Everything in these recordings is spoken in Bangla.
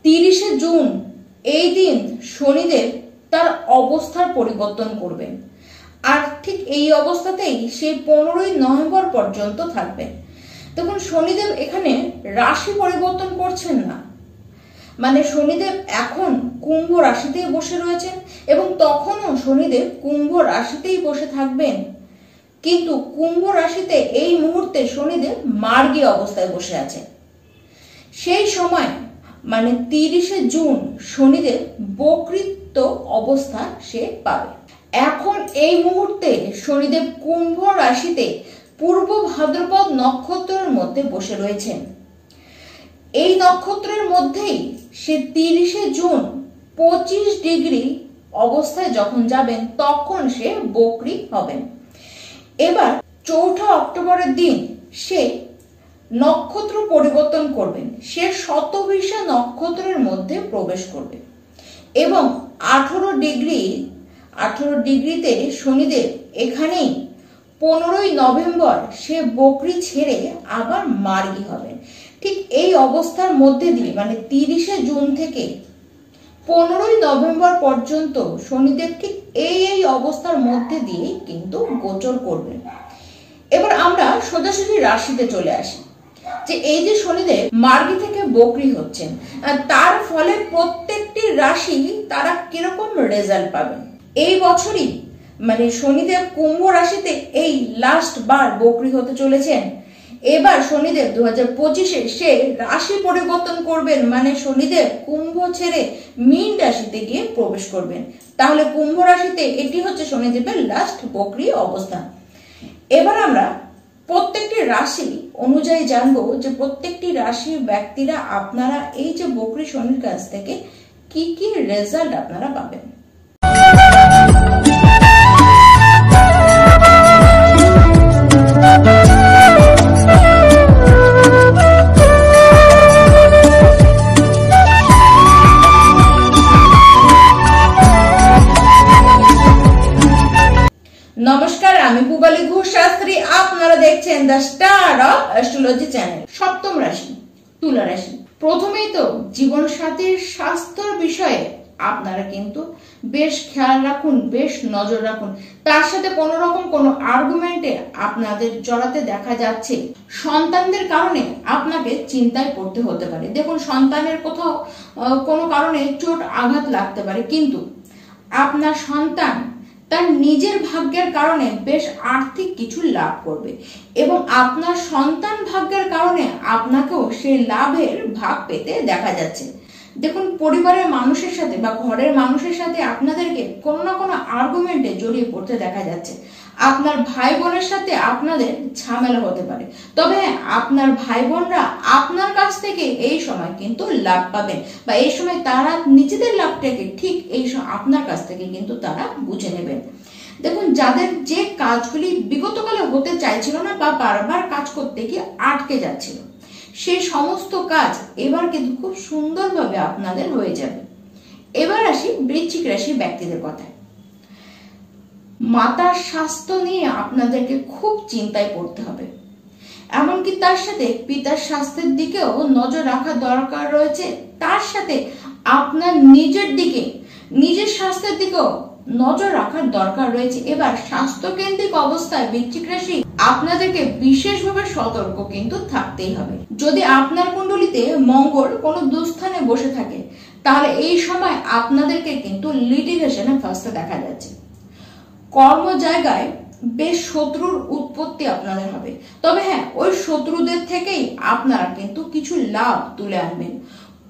30শে জুন এই দিন শনিদেব তার অবস্থার পরিবর্তন করবেন, আর ঠিক এই অবস্থাতেই সে 15ই নভেম্বর পর্যন্ত থাকবে। দেখুন, শনিদেব এখানে রাশি পরিবর্তন করছেন না, মানে শনিদেব এখন কুম্ভ রাশিতেই বসে রয়েছেন এবং তখনও শনিদেব কুম্ভ রাশিতেই বসে থাকবেন। কিন্তু কুম্ভ রাশিতে এই মুহূর্তে শনিদেব মার্গী অবস্থায় বসে আছে। সেই সময় মানে 30শে জুন শনিদেব বক্রীত্ব অবস্থা সে পাবে। এখন এই মুহূর্তে শনিদেব কুম্ভ রাশিতে পূর্ব ভাদ্রপদ নক্ষত্রের মধ্যে বসে রয়েছেন। এই নক্ষত্রের মধ্যেই সে 30শে জুন 25 ডিগ্রি অবস্থায় যখন যাবেন তখন সে বক্রী হবেন। এবার 4 অক্টোবরের দিন সে নক্ষত্র পরিবর্তন করবেন, সে শতভিষা নক্ষত্রের মধ্যে প্রবেশ করবে এবং 18 ডিগ্রিতে শনিদেব এখানেই 15ই নভেম্বর সে বক্রী ছেড়ে আবার মার্গী হবেন। ঠিক এই অবস্থার মধ্যে দিয়ে মানে 30শে জুন থেকে 15ই নভেম্বর পর্যন্ত শনিদেব ঠিক এই অবস্থার মধ্যে দিয়ে কিন্তু গোচর করবেন। এবার আমরা সোজাসুজি রাশিতে চলে আসি যে এই যে শনিদেব মার্গী থেকে বক্রী হচ্ছেন, তার ফলে প্রত্যেকটি রাশি তারা কিরকম রেজাল্ট পাবেন। এই বছরই মানে শনিদেব কুম্ভ রাশিতে এই লাস্ট বার বক্রী হতে চলেছেন। এবার শনিদেব 2025-এ সে রাশি পরিবর্তন করবেন, মানে শনিদেব কুম্ভ ছেড়ে মীন রাশিতে গিয়ে প্রবেশ করবেন। তাহলে কুম্ভ রাশিতে এটি হচ্ছে শনিদেবের লাস্ট বক্রী অবস্থান। এবার আমরা প্রত্যেকটি রাশি অনুযায়ী জানবো যে প্রত্যেকটি রাশির ব্যক্তিরা আপনারা এই যে বক্রী শনির কাছ থেকে কি কি রেজাল্ট আপনারা পাবেন। নমস্কার, আমি পূবালী ঘোষ শাস্ত্রী, আপনারা দেখছেন the star of astrology channel. সপ্তম রাশি তুলা রাশি। প্রথমেই তো জীবন সাথীর স্বাস্থ্যের বিষয়ে আপনারা কিন্তু বেশ খেয়াল রাখুন, বেশ নজর রাখুন। তার সাথে কোনো রকম কোনো আর্গুমেন্টে আপনাদের জড়াতে দেখা যাচ্ছে। সন্তানদের কারণে আপনাকে চিন্তায় পড়তে হতে পারে। দেখুন, সন্তানের কোথাও কোনো কারণে চোট আঘাত লাগতে পারে, কিন্তু আপনার সন্তান তার নিজের ভাগ্যের কারণে বেশ আর্থিক কিছু লাভ করবে এবং আপনার সন্তান ভাগ্যের কারণে আপনাকেও সেই লাভের ভাগ পেতে দেখা যাচ্ছে। দেখুন, পরিবারের মানুষের সাথে বা ঘরের মানুষের সাথে আপনাদেরকে কোনো না কোনো আর্গুমেন্টে জড়িয়ে পড়তে দেখা যাচ্ছে। আপনার ভাই বোনের সাথে আপনাদের ঝামেলা হতে পারে, তবে আপনার ভাই বোনরা আপনার কাছ থেকে এই সময় কিন্তু লাভ পাবেন বা এই সময় তারা নিজেদের লাভটাকে ঠিক এই আপনার কাছ থেকে কিন্তু তারা বুঝে নেবেন। দেখুন, যাদের যে কাজগুলি বিগতকালে হতে চাইছিল না বা বারবার কাজ করতে গিয়ে আটকে যাচ্ছিল, সেই সমস্ত কাজ এবার কিন্তু খুব সুন্দরভাবে আপনাদের হয়ে যাবে। এবার আসি বৃশ্চিক রাশির ব্যক্তিদের কথায়। মাতার স্বাস্থ্য নিয়ে আপনাদেরকে খুব চিন্তায় পড়তে হবে, এমনকি তার সাথে পিতার স্বাস্থ্যের দিকেও নজর রাখা দরকার রয়েছে। তার সাথে আপনার নিজের স্বাস্থ্যের দিকেও নজর রাখার দরকার রয়েছে। এবার স্বাস্থ্যকেন্দ্রিক অবস্থায় বৃশ্চিক রাশি আপনাদেরকে বিশেষভাবে সতর্ক কিন্তু থাকতেই হবে। যদি আপনার কুণ্ডলিতে মঙ্গল কোনো দুস্থানে বসে থাকে, তাহলে এই সময় আপনাদেরকে কিন্তু লিটিগেশনে ফাঁসতে দেখা যাচ্ছে। কর্ম জায়গায় বেশ শত্রুর উৎপত্তি আপনাদের হবে, তবে হ্যাঁ, ওই শত্রুদের থেকেই আপনারা কিন্তু কিছু লাভ তুলে আনবেন।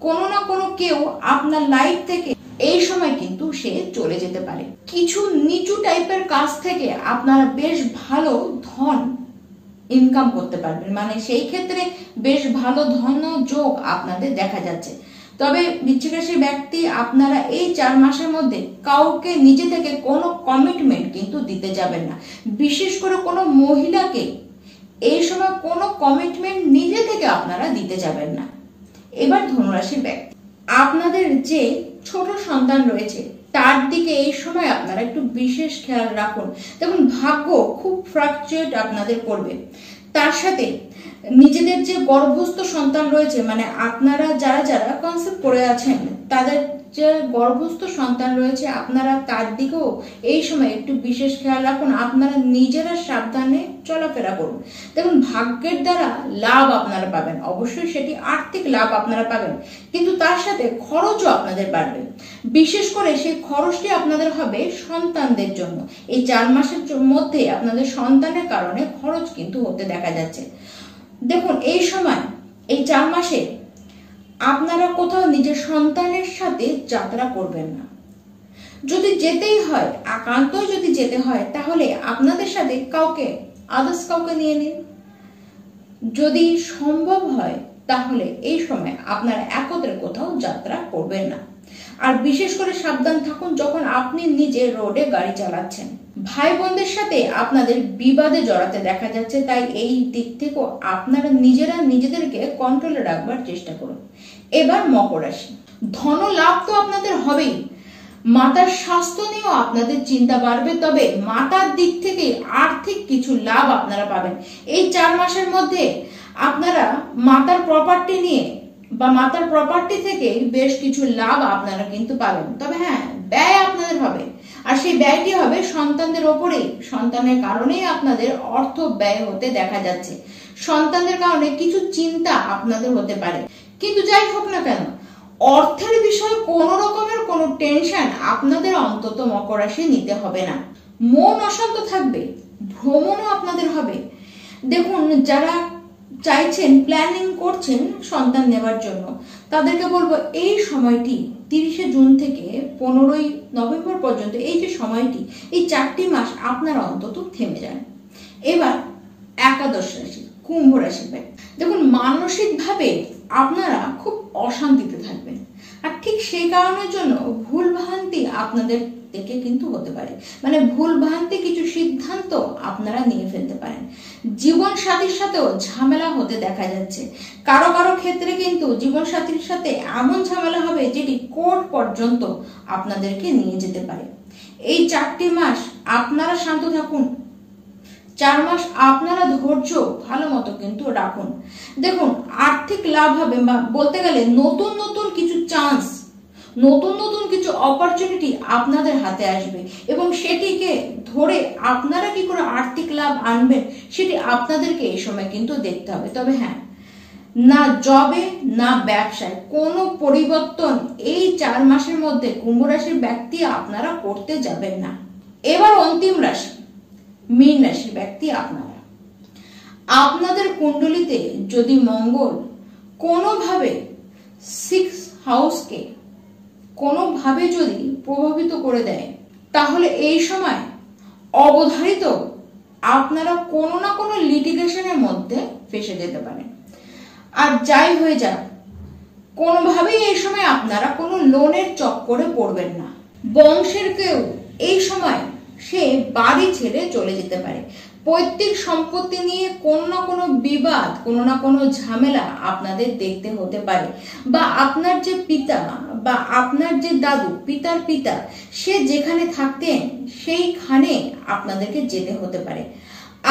কোনো না কোনো কেউ আপনার লাইফ থেকে এই সময় কিন্তু সে চলে যেতে পারে। কিছু নিচু টাইপের কাজ থেকে আপনারা বেশ ভালো ধন ইনকাম করতে পারবেন, মানে সেই ক্ষেত্রে বেশ ভালো ধন যোগ আপনাদের দেখা যাচ্ছে। তবে বৃশ্চিক রাশির ব্যক্তি আপনারা এই 4 মাসের মধ্যে কাউকে নিজে থেকে কোনো কমিটমেন্ট কিন্তু দিতে যাবেন না। বিশেষ করে কোনো মহিলাকে এই সময় কোনো কমিটমেন্ট নিজে থেকে আপনারা দিতে যাবেন না। এবার ধনুরাশির ব্যক্তি, আপনাদের যে ছোট সন্তান রয়েছে তার দিকে এই সময় আপনারা একটু বিশেষ খেয়াল রাখুন। দেখুন, ভাগ্য খুব ফ্লাকচুয়েট আপনাদের করবে। তার সাথে নিজেদের যে গর্ভস্থ সন্তান রয়েছে, মানে আপনারা যারা যারা কনসেপ্ট করে আছেন তাদের যে গর্ভস্থ সন্তান রয়েছে, আপনারা তার দিকেও এই সময় একটু বিশেষ খেয়াল রাখুন। আপনারা নিজেরা সাবধানে চলাফেরা করুন। দেখুন, ভাগ্যের দ্বারা লাভ আপনারা পাবেন, অবশ্যই সেটি আর্থিক লাভ আপনারা পাবেন, কিন্তু তার সাথে খরচও আপনাদের বাড়বে। বিশেষ করে সেই খরচটি আপনাদের হবে সন্তানদের জন্য। এই 4 মাসের মধ্যে আপনাদের সন্তানের কারণে খরচ কিন্তু হতে দেখা যাচ্ছে। দেখুন, এই সময় এই 4 মাসে আপনারা কোথাও নিজের সন্তানের সাথে যাত্রা করবেন না। যদি যেতেই হয়, একান্তই যদি যেতে হয়, তাহলে আপনাদের সাথে আদার্স কাউকে নিয়ে নিন। যদি সম্ভব হয় তাহলে এই সময় আপনারা একত্রে কোথাও যাত্রা করবেন না। আর বিশেষ করে সাবধান থাকুন যখন আপনি নিজে রোডে গাড়ি চালাচ্ছেন। ভাই বোনদের সাথে আপনাদের বিবাদে জড়াতে দেখা যাচ্ছে, তাই এই দিক থেকেও আপনারা নিজেদেরকে কন্ট্রোলে রাখবার চেষ্টা করুন। এবার মকর রাশি। ধন লাভ তো আপনাদের হবেই, মাতার স্বাস্থ্য নিয়েও আপনাদের চিন্তা বাড়বে, তবে মাতার দিক থেকে আর্থিক কিছু লাভ আপনারা পাবেন। এই 4 মাসের মধ্যে আপনারা মাতার প্রপার্টি নিয়ে বা মাতার প্রপার্টি থেকে বেশ কিছু লাভ আপনারা কিন্তু পাবেন, তবে হ্যাঁ, ব্যয় আপনাদের হবে, আর সেই ব্যয়টি হবে সন্তানদের ওপরেই। সন্তানের কারণেই আপনাদের অর্থ ব্যয় হতে দেখা যাচ্ছে। সন্তানদের কারণে কিছু চিন্তা আপনাদের হতে পারে, কিন্তু যাই হোক না কেন, অর্থের বিষয়ে কোন রকমের কোনো টেনশন আপনাদের অন্তত মকর রাশি নিতে হবে না। মন অশান্ত থাকবে, ভ্রমণও আপনাদের হবে। দেখুন, যারা চাইছেন, প্ল্যানিং করছেন সন্তান নেবার জন্য, তাদেরকে বলবো এই সময়টি 30শে জুন থেকে 15ই নভেম্বর পর্যন্ত এই যে সময়টি, এই 4টি মাস আপনারা অন্তত থেমে যান। এবার একাদশ রাশি, কুম্ভ রাশি। দেখুন, মানসিকভাবে আপনারা খুব অশান্তিতে থাকবেন, আর ঠিক সেই কারণের জন্য ভুল ভ্রান্তি আপনাদের থেকে কিন্তু হতে পারে, মানে ভুল ভ্রান্তি কিছু সিদ্ধান্ত আপনারা নিয়ে ফেলতে পারেন। জীবন সাথীর সাথেও ঝামেলা হতে দেখা যাচ্ছে। কারো কারো ক্ষেত্রে কিন্তু জীবন সাথীর সাথে এমন ঝামেলা হবে যেটি কোর্ট পর্যন্ত আপনাদেরকে নিয়ে যেতে পারে। এই 4টি মাস আপনারা শান্ত থাকুন। 4 মাস আপনারা ধৈর্য ভালো মতো কিন্তু রাখুন। দেখুন, আর্থিক লাভ হবে, বা বলতে গেলে নতুন নতুন কিছু চান্স, নতুন নতুন কিছু অপরচুনিটি আপনাদের হাতে আসবে, এবং সেটিকে ধরে আপনারা কি করে আর্থিক লাভ আনবেন সেটি আপনাদেরকে এই সময় কিন্তু দেখতে হবে। তবে হ্যাঁ, না জবে না ব্যবসায় কোনো পরিবর্তন এই 4 মাসের মধ্যে কুম্ভ রাশির ব্যক্তি আপনারা করতে যাবেন না। এবার অন্তিম রাশি, মীন রাশির ব্যক্তি আপনারা। আপনাদের কুণ্ডলিতে যদি মঙ্গল কোনোভাবে 6 হাউসকে কোনোভাবে যদি প্রভাবিত করে দেয়, তাহলে এই সময় অবধারিত আপনারা কোনো না কোনো লিটিগেশনের মধ্যে ফেসে যেতে পারেন। আর যাই হয়ে যাক, কোনোভাবেই এই সময় আপনারা কোনো লোনের চক্করে পড়বেন না। বংশের কেউ এই সময় সে বাড়ি ছেড়ে চলে যেতে পারে। পৈতৃক সম্পত্তি নিয়ে কোনো না কোনো বিবাদ, কোনো না কোনো ঝামেলা আপনাদের দেখতে হতে পারে, বা আপনার যে পিতা বা আপনার যে দাদু, পিতার পিতা, সে যেখানে থাকতেন সেইখানে আপনাদেরকে যেতে হতে পারে।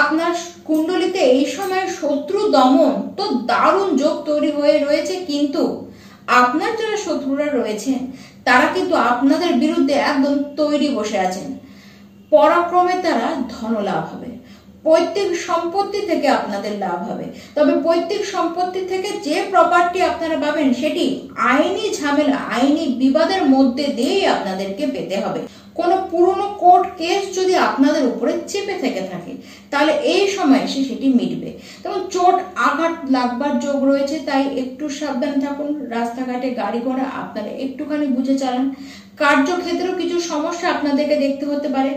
আপনার কুণ্ডলিতে এই সময় শত্রু দমন তো দারুণ যোগ তৈরি হয়ে রয়েছে, কিন্তু আপনার যারা শত্রুরা রয়েছেন তারা কিন্তু আপনাদের বিরুদ্ধে একদম তৈরি বসে আছেন। পরাক্রমে তারা ধন লাভ হবে, পৈতৃক সম্পত্তি থেকে আপনাদের লাভ হবে, তবে পৈতৃক সম্পত্তি থেকে যে প্রপার্টি আপনারা পাবেন সেটি আইনি ঝামেলা, আইনি বিবাদের মধ্যে দিয়েই আপনাদেরকে পেতে হবে। কোনো পুরনো কোর্ট কেস যদি আপনাদের উপরে চেপে থেকে থাকে, তাহলে এই সময় এসে সেটি মিটবে। তেমন চোট আঘাত লাগবার যোগ রয়েছে, তাই একটু সাবধান থাকুন। রাস্তাঘাটে গাড়ি ঘোড়া আপনারা একটুখানি বুঝে চালান। কার্যক্ষেত্রেও কিছু সমস্যা আপনাদেরকে দেখতে হতে পারে।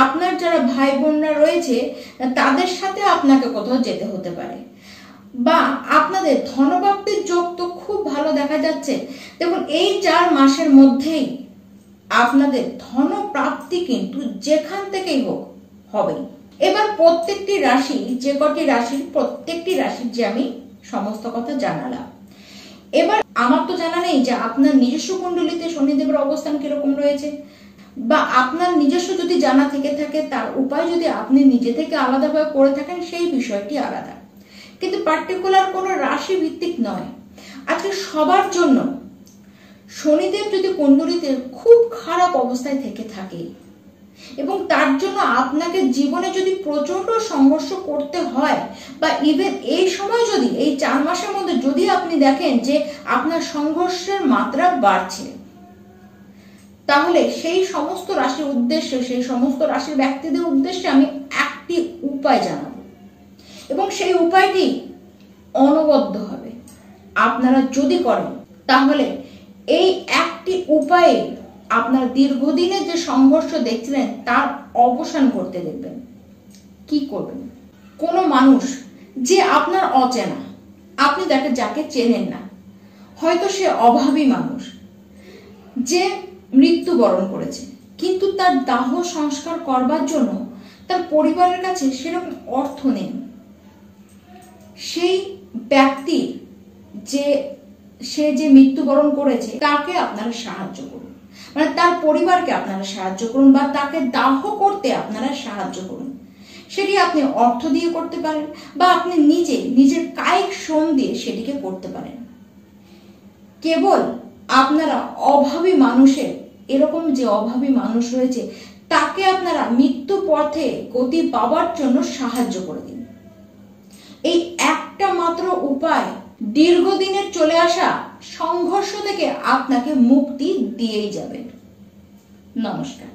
আপনার যারা ভাই বোনরা রয়েছে তাদের সাথে আপনাকে কোথাও যেতে হতে পারে, বা আপনাদের ধনপ্রাপ্তির যোগ তো খুব ভালো দেখা যাচ্ছে। দেখুন, এই 4 মাসের মধ্যেই আপনাদের ধনপ্রাপ্তি কিন্তু যেখান থেকেই হোক হবেই। এবার প্রত্যেকটি রাশি, যে কটি রাশির, প্রত্যেকটি রাশির যে আমি সমস্ত কথা জানালাম, এবার আমার তো জানা নেই যে আপনার নিজস্ব কুণ্ডলিতে শনিদেবের অবস্থান কিরকম রয়েছে, বা আপনার নিজস্ব যদি জানা থেকে থাকে তার উপায় যদি আপনি নিজে থেকে আলাদাভাবে করে থাকেন সেই বিষয়টি আলাদা। কিন্তু পার্টিকুলার কোনো রাশি ভিত্তিক নয়। আজকে সবার জন্য শনিদেব যদি কুণ্ডলিতে খুব খারাপ অবস্থায় থেকে থাকে এবং তার জন্য আপনাকে জীবনে যদি প্রচন্ড সংঘর্ষ করতে হয়, বা ইভেন এই সময় যদি এই 4 মাসের মধ্যে যদি আপনি দেখেন যে আপনার সংঘর্ষের মাত্রা বাড়ছে, তাহলে সেই সমস্ত রাশির উদ্দেশ্যে, সেই সমস্ত রাশির ব্যক্তিদের উদ্দেশ্যে আমি একটি উপায় জানাবো, এবং সেই উপায়টি অনবদ্য হবে। আপনারা যদি করেন তাহলে এই একটি উপায়ে আপনার দীর্ঘদিনের যে সংঘর্ষ দেখছিলেন তার অবসান করতে দেখবেন। কি করবেন? কোনো মানুষ যে আপনার অচেনা, আপনি যাকে চেনেন না, হয়তো সে অভাবী মানুষ যে মৃত্যুবরণ করেছে, কিন্তু তার দাহ সংস্কার করবার জন্য তার পরিবারের কাছে সেরকম অর্থ নেই, সেই ব্যক্তির সে যে মৃত্যুবরণ করেছে তাকে আপনারা সাহায্য করুন, মানে তার পরিবারকে আপনারা সাহায্য করুন, বা তাকে দাহ করতে আপনারা সাহায্য করুন। সেটি আপনি অর্থ দিয়ে করতে পারেন, বা আপনি নিজের কায়িক শ্রম দিয়ে সেটিকে করতে পারেন। কেবল আপনারা অভাবী মানুষের, এরকম যে অভাবী মানুষ রয়েছে তাকে আপনারা মৃত্যু পথে গতি পাওয়ার জন্য সাহায্য করে দিন। এই একটা মাত্র উপায় দীর্ঘদিনের চলে আসা সংঘর্ষ থেকে আপনাকে মুক্তি দিয়েই যাবে। নমস্কার।